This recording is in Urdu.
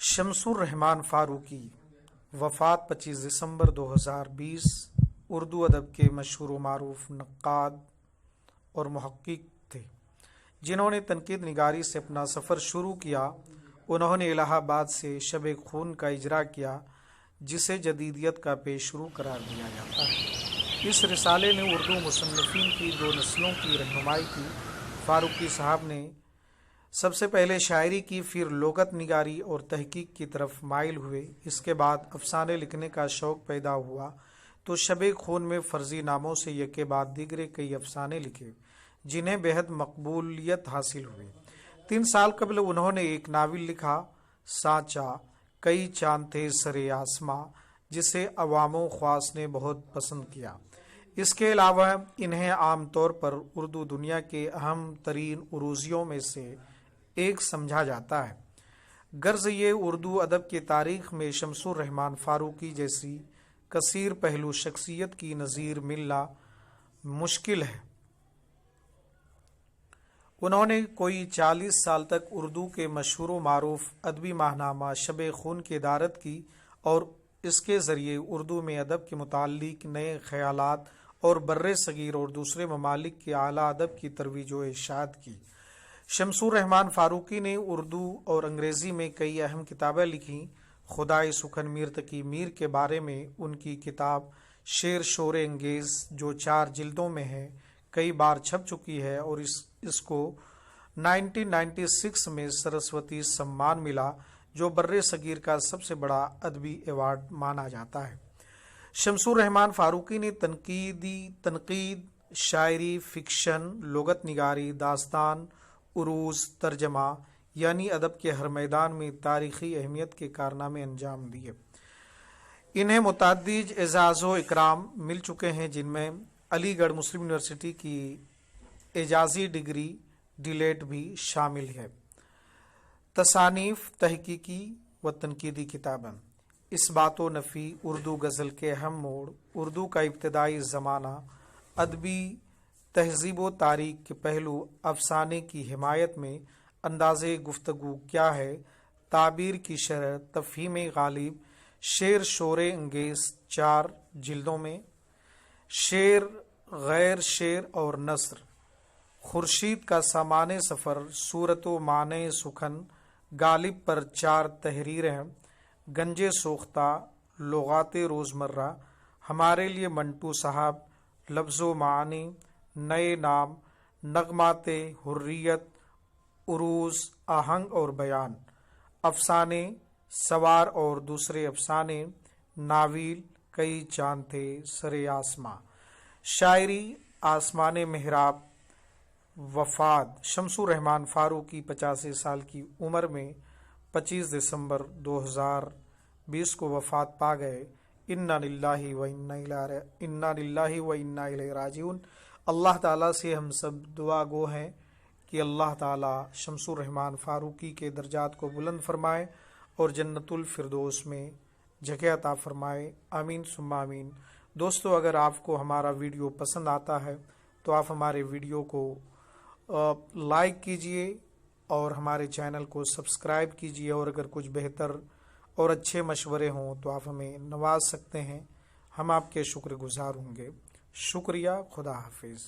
شمس الرحمان فاروقی وفات 25 دسمبر 2020 اردو ادب کے مشہور و معروف نقاد اور محقق تھے جنہوں نے تنقید نگاری سے اپنا سفر شروع کیا۔ انہوں نے الہ آباد سے شب خون کا اجرا کیا جسے جدیدیت کا پیشرو قرار دیا جاتا ہے۔ اس رسالے نے اردو مصنفین کی دو نسلوں کی رہنمائی کی۔ فاروقی صاحب نے سب سے پہلے شاعری کی، پھر لغت نگاری اور تحقیق کی طرف مائل ہوئے۔ اس کے بعد افسانے لکھنے کا شوق پیدا ہوا تو شب خون میں فرضی ناموں سے یکے بعد دیگرے کئی افسانے لکھے جنہیں بےحد مقبولیت حاصل ہوئی۔ 3 سال قبل انہوں نے ایک ناول لکھا، سانچا کئی چاند تھے سرے آسماں، جسے عوام و خواص نے بہت پسند کیا۔ اس کے علاوہ انہیں عام طور پر اردو دنیا کے اہم ترین عروضیوں میں سے ایک سمجھا جاتا ہے۔ غرض یہ اردو ادب کی تاریخ میں شمس الرحمان فاروقی جیسی کثیر پہلو شخصیت کی نظیر ملنا مشکل ہے۔ انہوں نے کوئی 40 سال تک اردو کے مشہور و معروف ادبی ماہنامہ شب خون کی ادارت کی اور اس کے ذریعے اردو میں ادب کے متعلق نئے خیالات اور بر صغیر اور دوسرے ممالک کے اعلیٰ ادب کی ترویج و اشاعت کی۔ شمس الرحمان فاروقی نے اردو اور انگریزی میں کئی اہم کتابیں لکھیں۔ خدائے سخن میر تقی میر کے بارے میں ان کی کتاب شعر شور انگیز جو 4 جلدوں میں ہے کئی بار چھپ چکی ہے اور اس کو 1996 میں سرسوتی سمان ملا جو بر صغیر کا سب سے بڑا ادبی ایوارڈ مانا جاتا ہے۔ شمس الرحمان فاروقی نے تنقید، شاعری، فکشن، لغت نگاری، داستان، عروض، ترجمہ یعنی ادب کے ہر میدان میں تاریخی اہمیت کے کارنامے انجام دیے۔ انہیں متعدد اعزاز و اکرام مل چکے ہیں جن میں علی گڑھ مسلم یونیورسٹی کی اعزازی ڈگری ڈیلیٹ بھی شامل ہے۔ تصانیف، تحقیقی و تنقیدی کتابیں، اثبات و نفی، اردو غزل کے اہم موڑ، اردو کا ابتدائی زمانہ، ادبی تہذیب و تاریخ کے پہلو، افسانے کی حمایت میں انداز گفتگو کیا ہے، تعبیر کی شرح، تفہیم غالب، شعر شور انگیز 4 جلدوں میں، شعر، غیر شعر اور نثر، خورشید کا سامان سفر، صورت و معنی سخن، غالب پر 4 تحریریں، گنج سوختہ، لغات روزمرہ، ہمارے لیے منٹو صاحب، لفظ و معانی، نئے نام، نغمات حریت، عروض، آہنگ اور بیان، افسانے، سوار اور دوسرے افسانے، ناول کئی چاند تھے سرے آسماں، شاعری، آسمان محراب۔ وفات شمس الرحمان فاروقی 85 سال کی عمر میں 25 دسمبر 2020 کو وفات پا گئے۔ انا للہ و انا الیہ راجعون۔ اللہ تعالیٰ سے ہم سب دعا گو ہیں کہ اللہ تعالیٰ شمس الرحمان فاروقی کے درجات کو بلند فرمائے اور جنت الفردوس میں جگہ عطا فرمائے، آمین ثم آمین۔ دوستو، اگر آپ کو ہمارا ویڈیو پسند آتا ہے تو آپ ہمارے ویڈیو کو لائک کیجئے اور ہمارے چینل کو سبسکرائب کیجئے، اور اگر کچھ بہتر اور اچھے مشورے ہوں تو آپ ہمیں نواز سکتے ہیں، ہم آپ کے شکر گزار ہوں گے۔ شکریہ، خدا حافظ۔